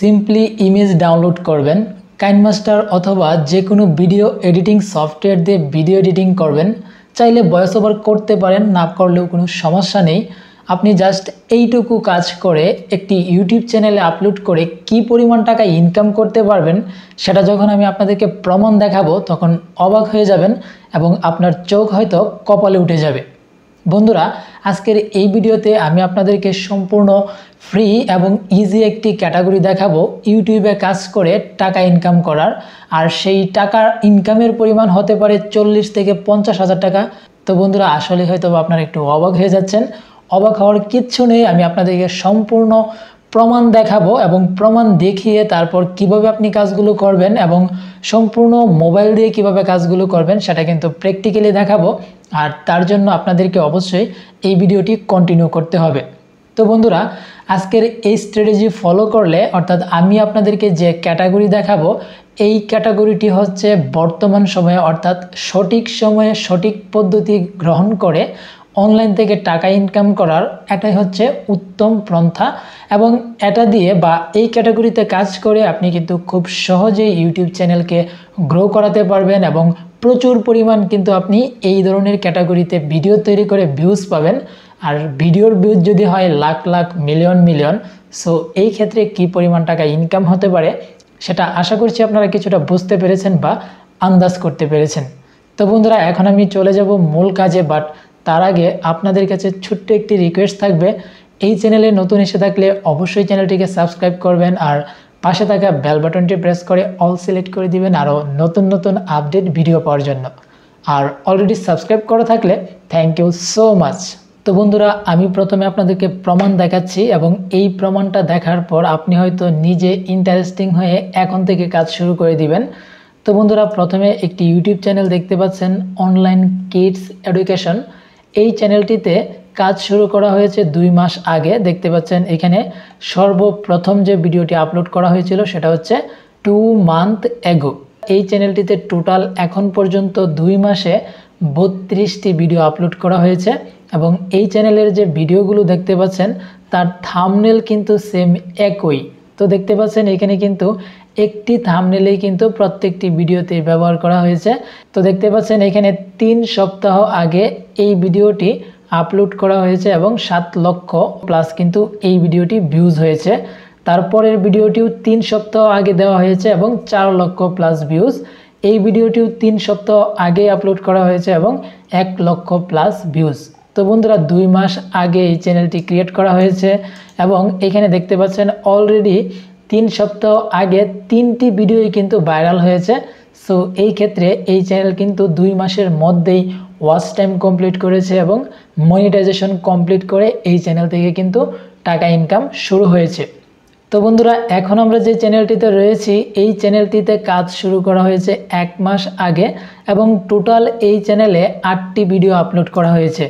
Simply image download করবেন, KineMaster অথবা যে কোনো ভিডিও এডিটিং সফটওয়্যার দিয়ে ভিডিও এডিটিং করবেন। চাইলে ভয়েস ওভার করতে পারেন, না করলেও কোনো সমস্যা নেই। আপনি জাস্ট এইটুকু কাজ করে একটি ইউটিউব চ্যানেলে আপলোড করে কি পরিমাণ টাকা ইনকাম করতে পারবেন সেটা যখন আমি আপনাদেরকে প্রমাণ দেখাবো তখন অবাক হয়ে যাবেন এবং আপনার চোখ হয়তো কপালে উঠে যাবে। বন্ধুরা, আজকের এই ভিডিওতে আমি আপনাদেরকে সম্পূর্ণ ফ্রি এবং ইজি একটি ক্যাটাগরি দেখাবো ইউটিউবে কাজ করে টাকা ইনকাম করার। আর সেই টাকার ইনকামের পরিমাণ হতে পারে 40 থেকে 50,000 টাকা। তো বন্ধুরা, আসলে হয়তো আপনারা একটু অবাক হয়ে যাচ্ছেন। অবাক হওয়ার কিচ্ছু নেই, আমি আপনাদেরকে সম্পূর্ণ প্রমাণ দেখাবো এবং প্রমাণ দেখিয়ে তারপর কিভাবে আপনি কাজগুলো করবেন এবং সম্পূর্ণ মোবাইল দিয়ে কিভাবে কাজগুলো করবেন সেটা কিন্তু প্র্যাকটিক্যালি দেখাবো। আর তার জন্য আপনাদেরকে অবশ্যই এই ভিডিওটি কন্টিনিউ করতে হবে। তো বন্ধুরা, আজকের এই স্ট্র্যাটেজি ফলো করলে, অর্থাৎ আমি আপনাদেরকে যে ক্যাটাগরি দেখাবো এই ক্যাটাগরিটি হচ্ছে বর্তমান সময়ে অর্থাৎ সঠিক সময়ে সঠিক পদ্ধতি গ্রহণ করে অনলাইন থেকে টাকা ইনকাম করার এটাই হচ্ছে উত্তম পন্থা। এবং এটা দিয়ে বা এই ক্যাটাগরিতে কাজ করে আপনি কিন্তু খুব সহজেই ইউটিউব চ্যানেলকে গ্রো করাতে পারবেন এবং প্রচুর পরিমাণ কিন্তু আপনি এই ধরনের ক্যাটাগরিতে ভিডিও তৈরি করে ভিউজ পাবেন। আর ভিডিওর ভিউজ যদি হয় lakh lakh million million, so এই ক্ষেত্রে কি পরিমাণ টাকা ইনকাম হতে পারে সেটা আশা করছি আপনারা কিছুটা বুঝতে পেরেছেন বা আন্দাজ করতে পেরেছেন। তো বন্ধুরা, এখন আমি চলে যাব মূল কাজে, বাট তার আগে আপনাদের কাছে ছোট্ট একটি রিকোয়েস্ট থাকবে। এই চ্যানেলে নতুন এসে থাকলে অবশ্যই চ্যানেলটিকে সাবস্ক্রাইব করবেন আর পাশে থাকা বেল বাটনটি প্রেস করে অল সিলেক্ট করে দিবেন আরও নতুন নতুন আপডেট ভিডিও পাওয়ার জন্য। আর অলরেডি সাবস্ক্রাইব করা থাকলে থ্যাংক ইউ সো মাচ। তো বন্ধুরা, আমি প্রথমে আপনাদেরকে প্রমাণ দেখাচ্ছি এবং এই প্রমাণটা দেখার পর আপনি হয়তো নিজে ইন্টারেস্টিং হয়ে এখন থেকে কাজ শুরু করে দিবেন। তো বন্ধুরা, প্রথমে একটি ইউটিউব চ্যানেল দেখতে পাচ্ছেন, অনলাইন কিডস এডুকেশন। এই চ্যানেলটিতে কাজ শুরু করা হয়েছে 2 মাস আগে। দেখতে পাচ্ছেন এখানে সর্বপ্রথম যে ভিডিওটি আপলোড করা হয়েছিল সেটা হচ্ছে 2 মান্থ এগো। এই চ্যানেলটিতে টোটাল এখন পর্যন্ত 2 মাসে 32টি ভিডিও আপলোড করা হয়েছে এবং এই চ্যানেলের যে ভিডিওগুলো দেখতে পাচ্ছেন তার থাম্বনেল কিন্তু সেম একই। তো দেখতে পাচ্ছেন এখানে কিন্তু একটি থাম্বনেলেই কিন্তু প্রত্যেকটি ভিডিওতে ব্যবহার করা হয়েছে। তো দেখতে পাচ্ছেন এখানে 3 সপ্তাহ আগে এই ভিডিওটি আপলোড করা হয়েছে এবং 7 লক্ষ প্লাস কিন্তু এই ভিডিওটি ভিউজ হয়েছে। তারপরের ভিডিওটিও 3 সপ্তাহ আগে দেওয়া হয়েছে এবং 4 লক্ষ প্লাস ভিউজ। এই ভিডিওটিও 3 সপ্তাহ আগে আপলোড করা হয়েছে এবং 1 লক্ষ প্লাস ভিউজ। তো বন্ধুরা, 2 মাস আগে এই চ্যানেলটি ক্রিয়েট করা হয়েছে এবং এখানে দেখতে পাচ্ছেন অলরেডি 3 সপ্তাহ আগে 3টি ভিডিওই কিন্তু ভাইরাল হয়েছে। সো এই ক্ষেত্রে এই চ্যানেল কিন্তু 2 মাসের মধ্যেই ওয়াচ টাইম কমপ্লিট করেছে এবং মনিটাইজেশন কমপ্লিট করে এই চ্যানেল থেকে কিন্তু টাকা ইনকাম শুরু হয়েছে। তো বন্ধুরা, এখন আমরা যে চ্যানেলটিতে রয়েছি এই চ্যানেলটিতে কাজ শুরু করা হয়েছে 1 মাস আগে এবং টোটাল এই চ্যানেলে 8টি ভিডিও আপলোড করা হয়েছে।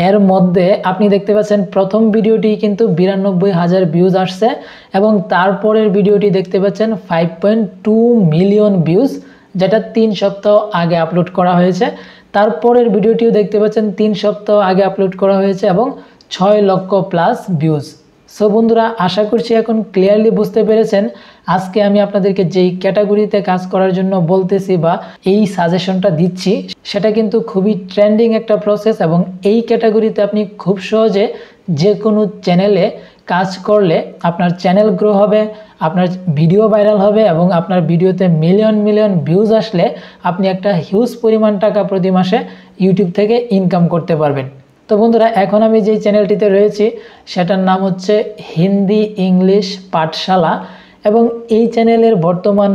এর মধ্যে আপনি দেখতে পাচ্ছেন প্রথম ভিডিওটি কিন্তু 92,000 ভিউজ আসছে এবং তারপরের ভিডিওটি দেখতে পাচ্ছেন 5.2 মিলিয়ন ভিউজ, যেটা 3 সপ্তাহ আগে আপলোড করা হয়েছে। তারপরের ভিডিওটিও দেখতে পাচ্ছেন 3 সপ্তাহ আগে আপলোড করা হয়েছে এবং 6 লক্ষ প্লাস ভিউজ। সো বন্ধুরা, আশা করছি এখন ক্লিয়ারলি বুঝতে পেরেছেন আজকে আমি আপনাদেরকে যেই ক্যাটাগরিতে কাজ করার জন্য বলতেছি বা এই সাজেশনটা দিচ্ছি সেটা কিন্তু খুবই ট্রেন্ডিং একটা প্রসেস এবং এই ক্যাটাগরিতে আপনি খুব সহজে যে কোনো চ্যানেলে কাজ করলে আপনার চ্যানেল গ্রো হবে, আপনার ভিডিও ভাইরাল হবে এবং আপনার ভিডিওতে মিলিয়ন মিলিয়ন ভিউজ আসলে আপনি একটা হিউজ পরিমাণ টাকা প্রতি মাসে ইউটিউব থেকে ইনকাম করতে পারবেন। তো বন্ধুরা, এখন আমি যেই চ্যানেলটিতে রয়েছি সেটার নাম হচ্ছে হিন্দি ইংলিশ পাঠশালা এবং এই চ্যানেলের বর্তমান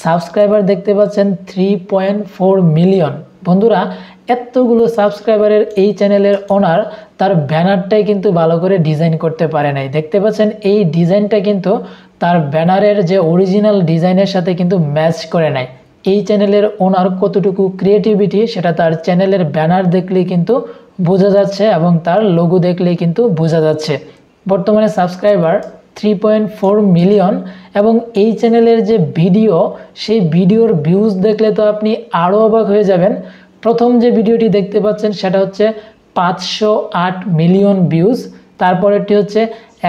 সাবস্ক্রাইবার দেখতে পাচ্ছেন 3.4 মিলিয়ন। বন্ধুরা, এতগুলো সাবস্ক্রাইবারের এই চ্যানেলের ওনার তার ব্যানারটাই কিন্তু ভালো করে ডিজাইন করতে পারে নাই। দেখতে পাচ্ছেন এই ডিজাইনটা কিন্তু তার ব্যানারের যে অরিজিনাল ডিজাইনের সাথে কিন্তু ম্যাচ করে নাই। এই চ্যানেলের ওনার কতটুকু ক্রিয়েটিভিটি সেটা তার চ্যানেলের ব্যানার দেখলেই কিন্তু বোঝা যাচ্ছে এবং তার লোগো দেখলেই কিন্তু বোঝা যাচ্ছে। বর্তমানে সাবস্ক্রাইবার 3.4 মিলিয়ন এবং এই চ্যানেলের যে ভিডিও সেই ভিডিওর ভিউজ দেখলে তো আপনি আরও অবাক হয়ে যাবেন। প্রথম যে ভিডিওটি দেখতে পাচ্ছেন সেটা হচ্ছে 508 মিলিয়ন ভিউজ, তারপরেরটি হচ্ছে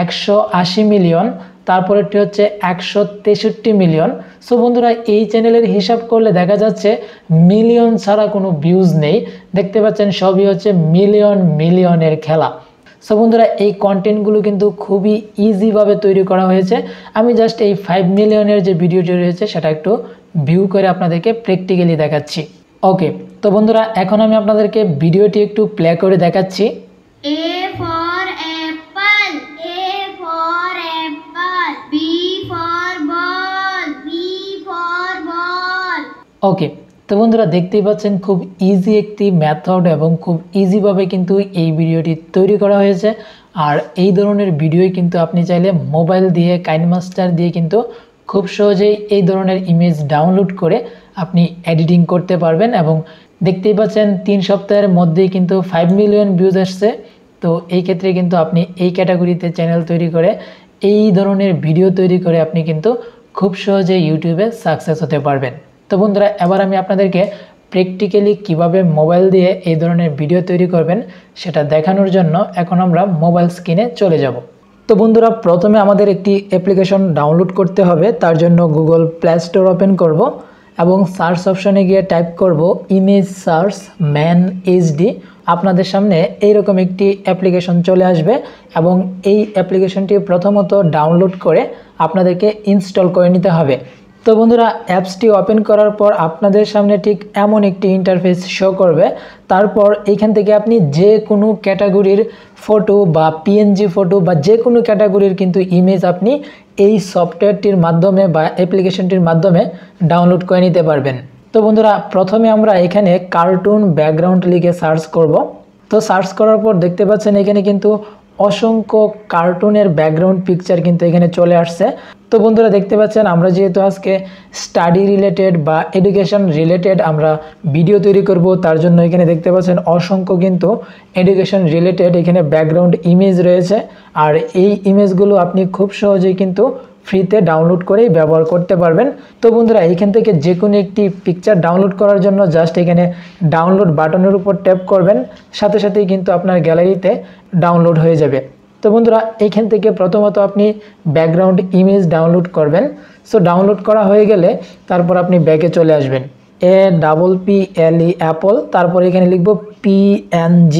180 মিলিয়ন, তারপরেরটি হচ্ছে 163 মিলিয়ন। সো বন্ধুরা এই চ্যানেলের হিসাব করলে দেখা যাচ্ছে মিলিয়ন ছাড়া কোনো ভিউজ নেই, দেখতে পাচ্ছেন সবই হচ্ছে মিলিয়ন মিলিয়নের খেলা। সো বন্ধুরা এই কন্টেন্টগুলো কিন্তু খুবই ইজিভাবে তৈরি করা হয়েছে। আমি জাস্ট এই 5 মিলিয়নের যে ভিডিওটি রয়েছে সেটা একটু ভিউ করে আপনাদেরকে প্র্যাকটিক্যালি দেখাচ্ছি। ওকে, তো বন্ধুরা এখন আমি আপনাদেরকে ভিডিওটি একটু প্লে করে দেখাচ্ছি। A for apple, A for apple, B for ball, B for ball. ওকে, তো বন্ধুরা দেখতেই পাচ্ছেন খুব ইজি একটি মেথড এবং খুব ইজিভাবে কিন্তু এই ভিডিওটি তৈরি করা হয়েছে। আর এই ধরনের ভিডিওই কিন্তু আপনি চাইলে মোবাইল দিয়ে কাইনমাস্টার দিয়ে কিন্তু খুব সহজেই এই ধরনের ইমেজ ডাউনলোড করে আপনি এডিটিং করতে পারবেন। এবং দেখতেই পাচ্ছেন 3 সপ্তাহের মধ্যেই কিন্তু 5 মিলিয়ন ভিউজ আসছে। তো এই ক্ষেত্রে কিন্তু আপনি এই ক্যাটাগরিতে চ্যানেল তৈরি করে এই ধরনের ভিডিও তৈরি করে আপনি কিন্তু খুব সহজে ইউটিউবে সাকসেস হতে পারবেন। তো বন্ধুরা এবার আমি আপনাদেরকে প্র্যাকটিক্যালি কিভাবে মোবাইল দিয়ে এই ধরনের ভিডিও তৈরি করবেন সেটা দেখানোর জন্য এখন আমরা মোবাইল স্ক্রিনে চলে যাব। তো বন্ধুরা প্রথমে আমাদের একটি অ্যাপ্লিকেশন ডাউনলোড করতে হবে। তার জন্য গুগল প্লে স্টোর ওপেন করব এবং সার্চ অপশনে গিয়ে টাইপ করব ইমেজ সার্চ ম্যান এইচডি। আপনাদের সামনে এইরকম একটি অ্যাপ্লিকেশন চলে আসবে এবং এই অ্যাপ্লিকেশনটি প্রথমত ডাউনলোড করে আপনাদেরকে ইনস্টল করে নিতে হবে। তো বন্ধুরা অ্যাপসটি ওপেন করার পর আপনাদের সামনে ঠিক এমন একটি ইন্টারফেস শো করবে। তারপর এইখান থেকে আপনি যে কোনো ক্যাটাগরির ফটো বা পিএনজি ফটো বা যে কোনো ক্যাটাগরির কিন্তু ইমেজ আপনি এই সফটওয়্যারটির মাধ্যমে বা অ্যাপ্লিকেশনটির মাধ্যমে ডাউনলোড করে নিতে পারবেন। তো বন্ধুরা প্রথমে আমরা এখানে কার্টুন ব্যাকগ্রাউন্ড লিখে সার্চ করব। তো সার্চ করার পর দেখতে পাচ্ছেন এখানে কিন্তু অসংখ্য কার্টুনের ব্যাকগ্রাউন্ড পিকচার কিন্তু এখানে চলে আসছে। তো বন্ধুরা দেখতে পাচ্ছেন আমরা যেহেতু আজকে স্টাডি রিলেটেড বা এডুকেশন রিলেটেড আমরা ভিডিও তৈরি করব, তার জন্য এখানে দেখতে পাচ্ছেন অসংখ্য কিন্তু এডুকেশন রিলেটেড এখানে ব্যাকগ্রাউন্ড ইমেজ রয়েছে। আর এই ইমেজগুলো আপনি খুব সহজেই কিন্তু ফ্রিতে ডাউনলোড করেই ব্যবহার করতে পারবেন। তো বন্ধুরা এইখান থেকে যে কোনো একটি পিকচার ডাউনলোড করার জন্য জাস্ট এখানে ডাউনলোড বাটনের উপর ট্যাপ করবেন, সাথে সাথেই কিন্তু আপনার গ্যালারিতে ডাউনলোড হয়ে যাবে। তো বন্ধুরা এইখান থেকে প্রথমত আপনি ব্যাকগ্রাউন্ড ইমেজ ডাউনলোড করবেন। সো ডাউনলোড করা হয়ে গেলে তারপর আপনি ব্যাকে চলে আসবেন, APPLE অ্যাপল, তারপর এখানে লিখব PNG।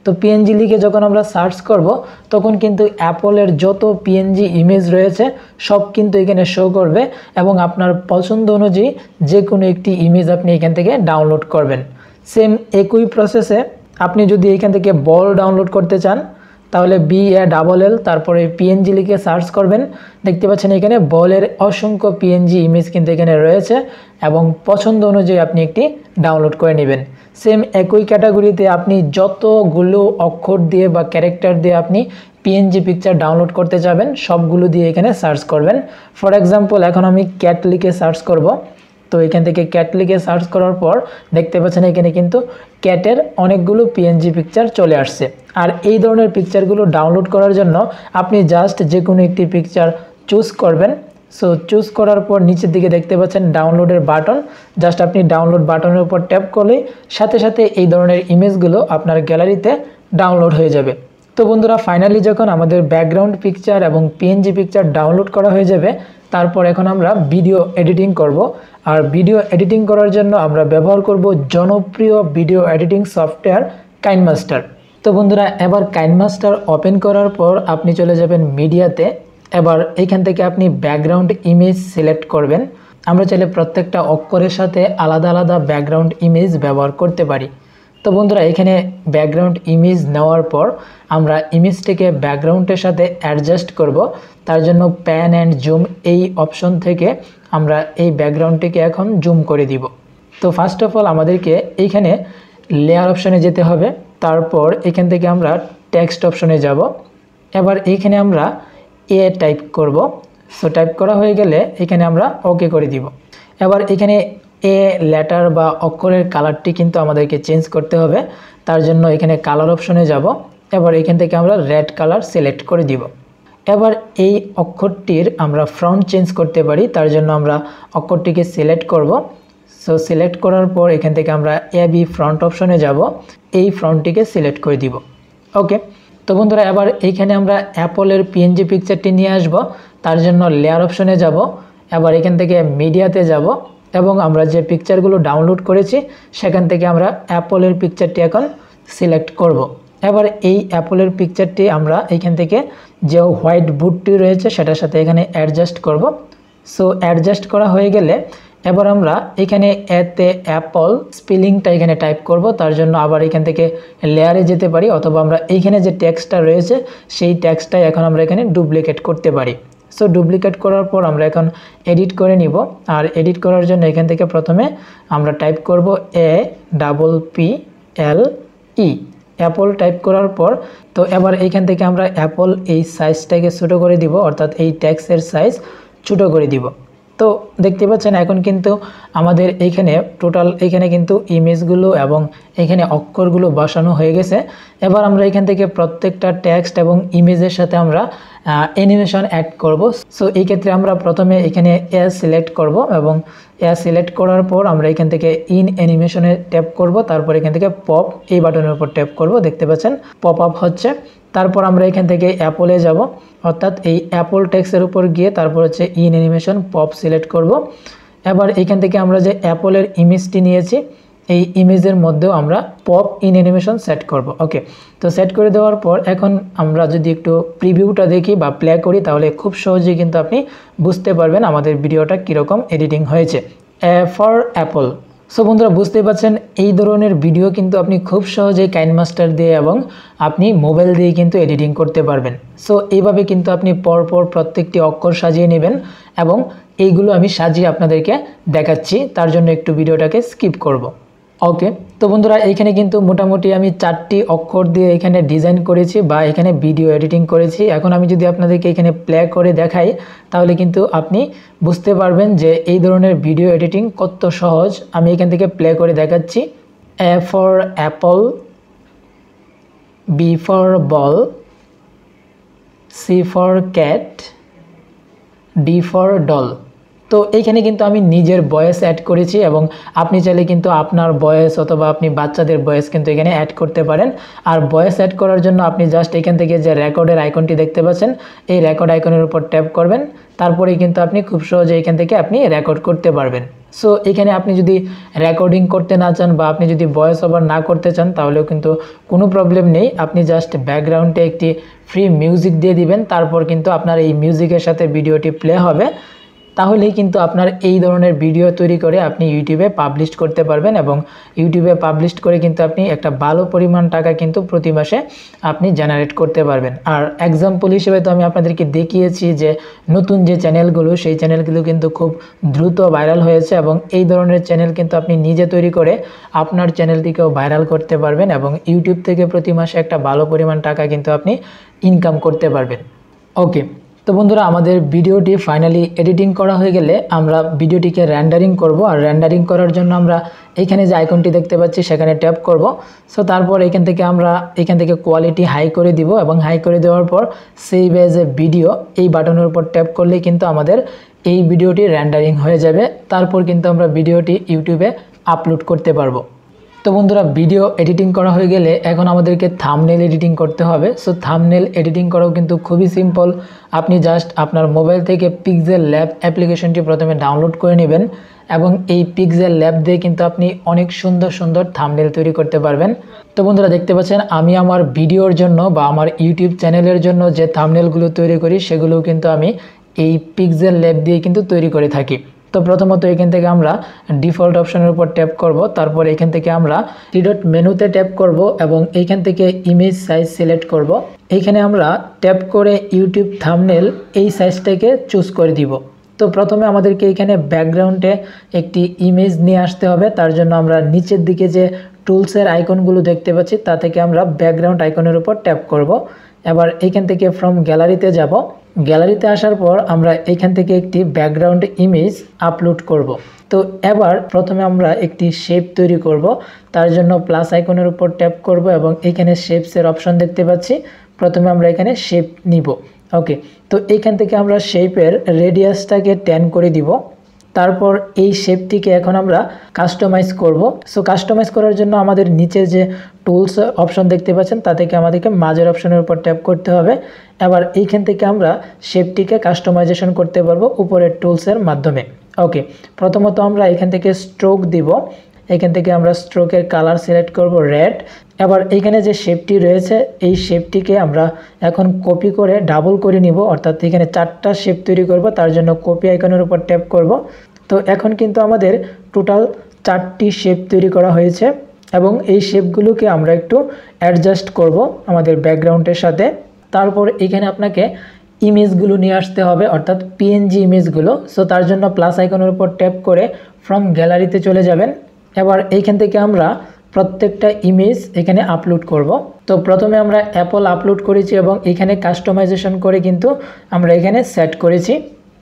তো পিএনজি লিখে যখন আমরা সার্চ করব তখন কিন্তু অ্যাপলের যত পিএনজি ইমেজ রয়েছে সব কিন্তু এখানে শো করবে এবং আপনার পছন্দ অনুযায়ী যে কোনো একটি ইমেজ আপনি এখান থেকে ডাউনলোড করবেন। সেম একই প্রসেসে আপনি যদি এখান থেকে বল ডাউনলোড করতে চান তাহলে BALL তারপরে পিএনজি লিখে সার্চ করবেন। দেখতে পাচ্ছেন এখানে বলের অসংখ্য পিএনজি ইমেজ কিন্তু এখানে রয়েছে এবং পছন্দ অনুযায়ী আপনি একটি ডাউনলোড করে নেবেন। সেম একই ক্যাটাগরিতে আপনি যতগুলো অক্ষর দিয়ে বা ক্যারেক্টার দিয়ে আপনি পিএনজি পিকচার ডাউনলোড করতে যাবেন সবগুলো দিয়ে এখানে সার্চ করবেন। ফর এক্সাম্পল এখন আমি ক্যাট লিখে সার্চ করব। তো এখান থেকে ক্যাট লিখে সার্চ করার পর দেখতে পাচ্ছেন এখানে কিন্তু ক্যাটের অনেকগুলো পিএনজি পিকচার চলে আসছে। আর এই ধরনের পিকচারগুলো ডাউনলোড করার জন্য আপনি জাস্ট যে কোনো একটি পিকচার চুজ করবেন। সো চুজ করার পর নিচের দিকে দেখতে পাচ্ছেন ডাউনলোডের বাটন, জাস্ট আপনি ডাউনলোড বাটনের উপর ট্যাপ করলেই সাথে সাথে এই ধরনের ইমেজগুলো আপনার গ্যালারিতে ডাউনলোড হয়ে যাবে। তো বন্ধুরা ফাইনালি যখন আমাদের ব্যাকগ্রাউন্ড পিকচার এবং পিএনজি পিকচার ডাউনলোড করা হয়ে যাবে তারপর এখন আমরা ভিডিও এডিটিং করব। আর ভিডিও এডিটিং করার জন্য আমরা ব্যবহার করব জনপ্রিয় ভিডিও এডিটিং সফটওয়্যার কাইনমাস্টার। তো বন্ধুরা এবার কাইনমাস্টার ওপেন করার পর আপনি চলে যাবেন মিডিয়াতে। এবার এইখান থেকে আপনি ব্যাকগ্রাউন্ড ইমেজ সিলেক্ট করবেন। আমরা চাইলে প্রত্যেকটা অক্ষরের সাথে আলাদা আলাদা ব্যাকগ্রাউন্ড ইমেজ ব্যবহার করতে পারি। তো বন্ধুরা এখানে ব্যাকগ্রাউন্ড ইমেজ নেওয়ার পর আমরা ইমেজটিকে ব্যাকগ্রাউন্ডের সাথে অ্যাডজাস্ট করব। তার জন্য প্যান অ্যান্ড জুম এই অপশন থেকে আমরা এই ব্যাকগ্রাউন্ডটিকে এখন জুম করে দিব। তো ফার্স্ট অফ অল আমাদেরকে এইখানে লেয়ার অপশনে যেতে হবে। তারপর এখান থেকে আমরা টেক্সট অপশনে যাব। এবার এইখানে আমরা টাইপ করব। সো টাইপ করা হয়ে গেলে এখানে আমরা ওকে করে দিব। এবার এখানে লেটার বা অক্ষরের কালারটি কিন্তু আমাদেরকে চেঞ্জ করতে হবে। তার জন্য এখানে কালার অপশনে যাব। এবার এখান থেকে আমরা রেড কালার সিলেক্ট করে দিব। এবার এই অক্ষরটির আমরা ফন্ট চেঞ্জ করতে পারি, তার জন্য আমরা অক্ষরটিকে সিলেক্ট করব। সো সিলেক্ট করার পর এখান থেকে আমরা AB ফন্ট অপশনে যাব, এই ফন্টটিকে সিলেক্ট করে দিব। ওকে, তো বন্ধুরা এবার এইখানে আমরা অ্যাপলের পিএনজি পিকচারটি নিয়ে আসব। তার জন্য লেয়ার অপশনে যাব, এবার এখান থেকে মিডিয়াতে যাব এবং আমরা যে পিকচারগুলো ডাউনলোড করেছি সেখান থেকে আমরা অ্যাপলের পিকচারটি এখন সিলেক্ট করব। এবার এই অ্যাপলের পিকচারটি আমরা এইখান থেকে যে হোয়াইট বোর্ডটি রয়েছে সেটার সাথে এখানে অ্যাডজাস্ট করব। সো অ্যাডজাস্ট করা হয়ে গেলে এবার আমরা এখানে এতে অ্যাপল স্পেলিংটা এখানে টাইপ করব। তার জন্য আবার এখান থেকে লেয়ারে যেতে পারি, অথবা আমরা এইখানে যে টেক্সটটা রয়েছে সেই টেক্সটটাই এখন আমরা এখানে ডুপ্লিকেট করতে পারি। সো ডুপ্লিকেট করার পর আমরা এখন এডিট করে নিব। আর এডিট করার জন্য এখান থেকে প্রথমে আমরা টাইপ করব APPLE, অ্যাপল টাইপ করার পর তো এবার এইখান থেকে আমরা অ্যাপল এই সাইজটাকে ছোটো করে দিব, অর্থাৎ এই টেক্সটের সাইজ ছোটো করে দিব। তো দেখতে পাচ্ছেন এখন কিন্তু আমাদের এইখানে টোটাল এখানে কিন্তু ইমেজগুলো এবং এখানে অক্ষরগুলো বসানো হয়ে গেছে। এবার আমরা এখান থেকে প্রত্যেকটা টেক্সট এবং ইমেজের সাথে আমরা অ্যানিমেশন অ্যাড করব। সো এই ক্ষেত্রে আমরা প্রথমে এখানে সিলেক্ট করব এবং সিলেক্ট করার পর আমরা এখান থেকে ইন অ্যানিমেশনে ট্যাপ করব, তারপর এখান থেকে পপ এই বাটনের উপর ট্যাপ করব। দেখতে পাচ্ছেন পপ আপ হচ্ছে। তারপর আমরা এখান থেকে অ্যাপলে যাব, অর্থাৎ এই অ্যাপল টেক্সটের উপর গিয়ে তারপর হচ্ছে ইন অ্যানিমেশন পপ সিলেক্ট করব। এবার এখান থেকে আমরা যে অ্যাপলের ইমেজটি নিয়েছি এই ইমেজের মধ্যেও আমরা পপ ইন অ্যানিমেশন সেট করব। ওকে, তো সেট করে দেওয়ার পর এখন আমরা যদি একটু প্রিভিউটা দেখি বা প্লে করি তাহলে খুব সহজেই কিন্তু আপনি বুঝতে পারবেন আমাদের ভিডিওটা কীরকম এডিটিং হয়েছে। For Apple. সো বন্ধুরা বুঝতেই পারছেন এই ধরনের ভিডিও কিন্তু আপনি খুব সহজেই কাইনমাস্টার দিয়ে এবং আপনি মোবাইল দিয়ে কিন্তু এডিটিং করতে পারবেন। সো এইভাবে কিন্তু আপনি পরপর প্রত্যেকটি অক্ষর সাজিয়ে নেবেন এবং এইগুলো আমি সাজিয়ে আপনাদেরকে দেখাচ্ছি, তার জন্য একটু ভিডিওটাকে স্কিপ করব। ওকে, তো বন্ধুরা এইখানে কিন্তু মোটামুটি আমি 4টি অক্ষর দিয়ে এখানে ডিজাইন করেছি বা এখানে ভিডিও এডিটিং করেছি। এখন আমি যদি আপনাদেরকে এখানে প্লে করে দেখাই তাহলে কিন্তু আপনি বুঝতে পারবেন যে এই ধরনের ভিডিও এডিটিং কত সহজ। আমি এখান থেকে প্লে করে দেখাচ্ছি। A for apple, B for ball, C for cat, D for doll। তো এইখানে কিন্তু আমি নিজের ভয়েস অ্যাড করেছি এবং আপনি চাইলে কিন্তু আপনার ভয়েস অথবা আপনি বাচ্চাদের ভয়েস কিন্তু এখানে অ্যাড করতে পারেন। আর ভয়েস অ্যাড করার জন্য আপনি জাস্ট এখান থেকে যে রেকর্ডের আইকনটি দেখতে পাচ্ছেন এই রেকর্ড আইকনের উপর ট্যাপ করবেন, তারপরেই কিন্তু আপনি খুব সহজে এখান থেকে আপনি রেকর্ড করতে পারবেন। সো এখানে আপনি যদি রেকর্ডিং করতে না চান বা আপনি যদি ভয়েস ওভার না করতে চান তাহলেও কিন্তু কোনো প্রবলেম নেই। আপনি জাস্ট ব্যাকগ্রাউন্ডে একটি ফ্রি মিউজিক দিয়ে দিবেন, তারপর কিন্তু আপনার এই মিউজিকের সাথে ভিডিওটি প্লে হবে। তাহলেই কিন্তু আপনার এই ধরনের ভিডিও তৈরি করে আপনি ইউটিউবে পাবলিশ করতে পারবেন এবং ইউটিউবে পাবলিশ করে কিন্তু আপনি একটা ভালো পরিমাণ টাকা কিন্তু প্রতি মাসে আপনি জেনারেট করতে পারবেন। আর এক্সাম্পল হিসেবে তো আমি আপনাদেরকে দেখিয়েছি যে নতুন যে চ্যানেলগুলো সেই চ্যানেলগুলো কিন্তু খুব দ্রুত ভাইরাল হয়েছে এবং এই ধরনের চ্যানেল কিন্তু আপনি নিজে তৈরি করে আপনার চ্যানেলটিকেও ভাইরাল করতে পারবেন এবং ইউটিউব থেকে প্রতি মাসে একটা ভালো পরিমাণ টাকা কিন্তু আপনি ইনকাম করতে পারবেন। ওকে, তো বন্ধুরা আমাদের ভিডিওটি ফাইনালি এডিটিং করা হয়ে গেলে আমরা ভিডিওটিকে র্যান্ডারিং করব। আর র্যান্ডারিং করার জন্য আমরা এইখানে যে আইকনটি দেখতে পাচ্ছি সেখানে ট্যাপ করব। সো তারপর এখান থেকে কোয়ালিটি হাই করে দিব এবং হাই করে দেওয়ার পর সেভ এজ এ ভিডিও এই বাটনের উপর ট্যাপ করলেই কিন্তু আমাদের এই ভিডিওটি র্যান্ডারিং হয়ে যাবে। তারপর কিন্তু আমরা ভিডিওটি ইউটিউবে আপলোড করতে পারবো। তো বন্ধুরা ভিডিও এডিটিং করা হয়ে গেলে এখন আমাদেরকে থাম্বনেল এডিটিং করতে হবে। সো থাম্বনেল এডিটিং করাও কিন্তু খুবই সিম্পল। আপনি জাস্ট আপনার মোবাইল থেকে পিক্সেল ল্যাব অ্যাপ্লিকেশনটি প্রথমে ডাউনলোড করে নেবেন এবং এই পিক্সেল ল্যাব দিয়ে কিন্তু আপনি অনেক সুন্দর সুন্দর থাম্বনেল তৈরি করতে পারবেন। তো বন্ধুরা দেখতে পাচ্ছেন আমি আমার ভিডিওর জন্য বা আমার ইউটিউব চ্যানেলের জন্য যে থাম্বনেলগুলো তৈরি করি সেগুলোও কিন্তু আমি এই পিক্সেল ল্যাব দিয়ে কিন্তু তৈরি করে থাকি। তো প্রথমত এখান থেকে আমরা ডিফল্ট অপশনের উপর ট্যাপ করব, তারপর এখান থেকে আমরা থ্রি ডট মেনুতে ট্যাপ করব এবং এইখান থেকে ইমেজ সাইজ সিলেক্ট করব। এইখানে আমরা ট্যাপ করে ইউটিউব থাম্বনেল এই সাইজটাকে চুজ করে দিব। তো প্রথমে আমাদেরকে এখানে ব্যাকগ্রাউন্ডে একটি ইমেজ নিয়ে আসতে হবে। তার জন্য আমরা নিচের দিকে যে টুলসের আইকনগুলো দেখতে পাচ্ছি তা থেকে আমরা ব্যাকগ্রাউন্ড আইকনের উপর ট্যাপ করব। এবার এইখান থেকে ফ্রম গ্যালারিতে যাব। গ্যালারিতে আসার পর আমরা এইখান থেকে একটি ব্যাকগ্রাউন্ড ইমেজ আপলোড করব। তো এবার প্রথমে আমরা একটি শেপ তৈরি করব। তার জন্য প্লাস আইকনের উপর ট্যাপ করব এবং এখানে শেপসের অপশন দেখতে পাচ্ছি। প্রথমে আমরা এখানে শেপ নিব। ওকে, তো এইখান থেকে আমরা শেপের রেডিয়াসটাকে 10 করে দিব। তারপর এই শেপটিকে এখন আমরা কাস্টমাইজ করব। সো কাস্টমাইজ করার জন্য আমাদের নিচে যে টুলস অপশন দেখতে পাচ্ছেন, তা থেকে আমাদেরকে মাঝের অপশনের উপর ট্যাপ করতে হবে। এবার এইখান থেকে আমরা শেপটিকে কাস্টমাইজেশন করতে পারবো উপরের টুলসের মাধ্যমে। ওকে, প্রথমত আমরা এখান থেকে স্ট্রোক দিব। এখান থেকে আমরা স্ট্রোকের কালার সিলেক্ট করব রেড। এবার এইখানে যে শেপটি রয়েছে এই শেপটিকে আমরা এখন কপি করে ডাবল করে নিব, অর্থাৎ এখানে 4টা শেপ তৈরি করব, তার জন্য কপি আইকনের উপর ট্যাপ করব। তো এখন কিন্তু আমাদের টোটাল 4টি শেপ তৈরি করা হয়েছে এবং এই শেপগুলোকে আমরা একটু অ্যাডজাস্ট করব আমাদের ব্যাকগ্রাউন্ডের সাথে। তারপর এখানে আপনাকে ইমেজগুলো নিয়ে আসতে হবে, অর্থাৎ পিএনজি ইমেজগুলো। সো তার জন্য প্লাস আইকনের উপর ট্যাপ করে ফ্রম গ্যালারিতে চলে যাবেন। এবার এইখান থেকে আমরা প্রত্যেকটা ইমেজ এখানে আপলোড করব। তো প্রথমে আমরা অ্যাপল আপলোড করেছি এবং এখানে কাস্টমাইজেশন করে কিন্তু আমরা এখানে সেট করেছি।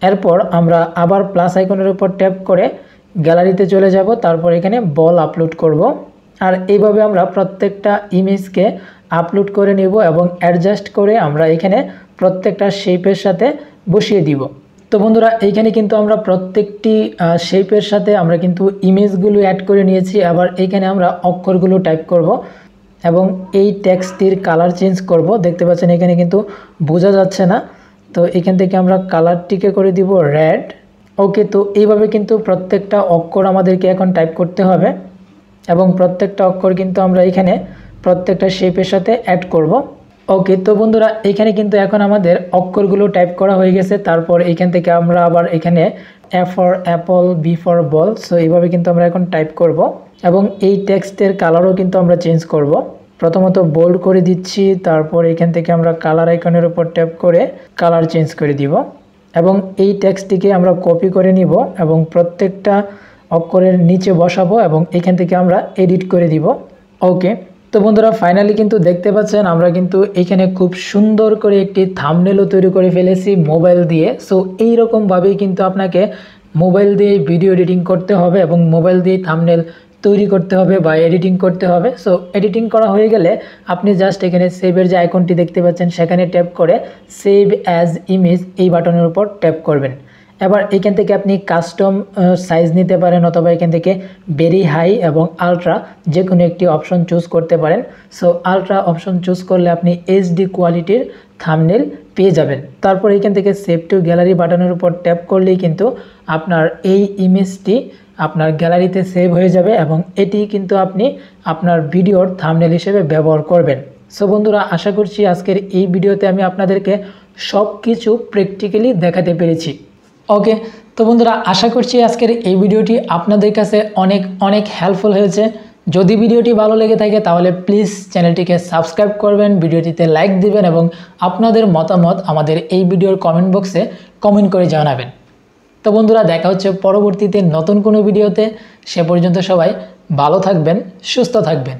এরপর আমরা আবার প্লাস আইকনের উপর ট্যাপ করে গ্যালারিতে চলে যাব, তারপর এখানে বল আপলোড করব। আর এইভাবে আমরা প্রত্যেকটা ইমেজকে আপলোড করে নিব এবং অ্যাডজাস্ট করে আমরা এখানে প্রত্যেকটা শেপের সাথে বসিয়ে দিব। তো বন্ধুরা, এইখানে কিন্তু আমরা প্রত্যেকটি শেপের সাথে আমরা কিন্তু ইমেজগুলো অ্যাড করে নিয়েছি। আবার এইখানে আমরা অক্ষরগুলো টাইপ করব এবং এই টেক্সটটির কালার চেঞ্জ করব। দেখতে পাচ্ছেন এখানে কিন্তু বোঝা যাচ্ছে না, তো এখান থেকে আমরা কালারটিকে করে দিব রেড। ওকে, তো এইভাবে কিন্তু প্রত্যেকটা অক্ষর আমাদেরকে এখন টাইপ করতে হবে এবং প্রত্যেকটা অক্ষর কিন্তু আমরা এখানে প্রত্যেকটা শেপের সাথে অ্যাড করব। ওকে, তো বন্ধুরা এখানে কিন্তু এখন আমাদের অক্ষরগুলো টাইপ করা হয়ে গেছে। তারপর এখান থেকে আমরা আবার এখানে A for apple, B for ball, so এইভাবে কিন্তু আমরা এখন টাইপ করব এবং এই টেক্সটের কালারও কিন্তু আমরা চেঞ্জ করব। প্রথমত বোল্ড করে দিচ্ছি, তারপর এখান থেকে আমরা কালার আইকনের উপর ট্যাপ করে কালার চেঞ্জ করে দিব এবং এই টেক্সটটিকে আমরা কপি করে নিব এবং প্রত্যেকটা অক্ষরের নিচে বসাবো এবং এখান থেকে আমরা এডিট করে দিব। ওকে, তো বন্ধুরা ফাইনালি কিন্তু দেখতে পাচ্ছেন আমরা কিন্তু এখানে খুব সুন্দর করে একটি থাম্বনেলও তৈরি করে ফেলেছি মোবাইল দিয়ে। সো এইরকমভাবেই কিন্তু আপনাকে মোবাইল দিয়ে ভিডিও এডিটিং করতে হবে এবং মোবাইল দিয়ে থাম্বনেল তৈরি করতে হবে বা এডিটিং করতে হবে। সো এডিটিং করা হয়ে গেলে আপনি জাস্ট এখানে সেভের যে আইকনটি দেখতে পাচ্ছেন সেখানে ট্যাপ করে সেভ অ্যাজ ইমেজ এই বাটনের উপর ট্যাপ করবেন। এবার এখান থেকে আপনি কাস্টম সাইজ নিতে পারেন অথবা এখান থেকে ভেরি হাই এবং আলট্রা যে কোনো একটি অপশন চুজ করতে পারেন। সো আলট্রা অপশন চুজ করলে আপনি এইচডি কোয়ালিটির থাম্বনেল পেয়ে যাবেন। তারপর এখান থেকে সেভ টু গ্যালারি বাটনের উপর ট্যাপ করলেই কিন্তু আপনার এই ইমেজটি আপনার গ্যালারিতে সেভ হয়ে যাবে এবং এটি কিন্তু আপনি আপনার ভিডিওর থাম্বনেল হিসেবে ব্যবহার করবেন। সো বন্ধুরা, আশা করছি আজকের এই ভিডিওতে আমি আপনাদেরকে সব কিছু প্র্যাকটিক্যালি দেখাতে পেরেছি। ওকে, তো বন্ধুরা আশা করছি আজকের এই ভিডিওটি আপনাদের কাছে অনেক অনেক হেল্পফুল হয়েছে। যদি ভিডিওটি ভালো লেগে থাকে তাহলে প্লিজ চ্যানেলটিকে সাবস্ক্রাইব করবেন, ভিডিওটিতে লাইক দিবেন এবং আপনাদের মতামত আমাদের এই ভিডিওর কমেন্ট বক্সে কমেন্ট করে জানাবেন। তো বন্ধুরা, দেখা হচ্ছে পরবর্তীতে নতুন কোনো ভিডিওতে। সে পর্যন্ত সবাই ভালো থাকবেন, সুস্থ থাকবেন।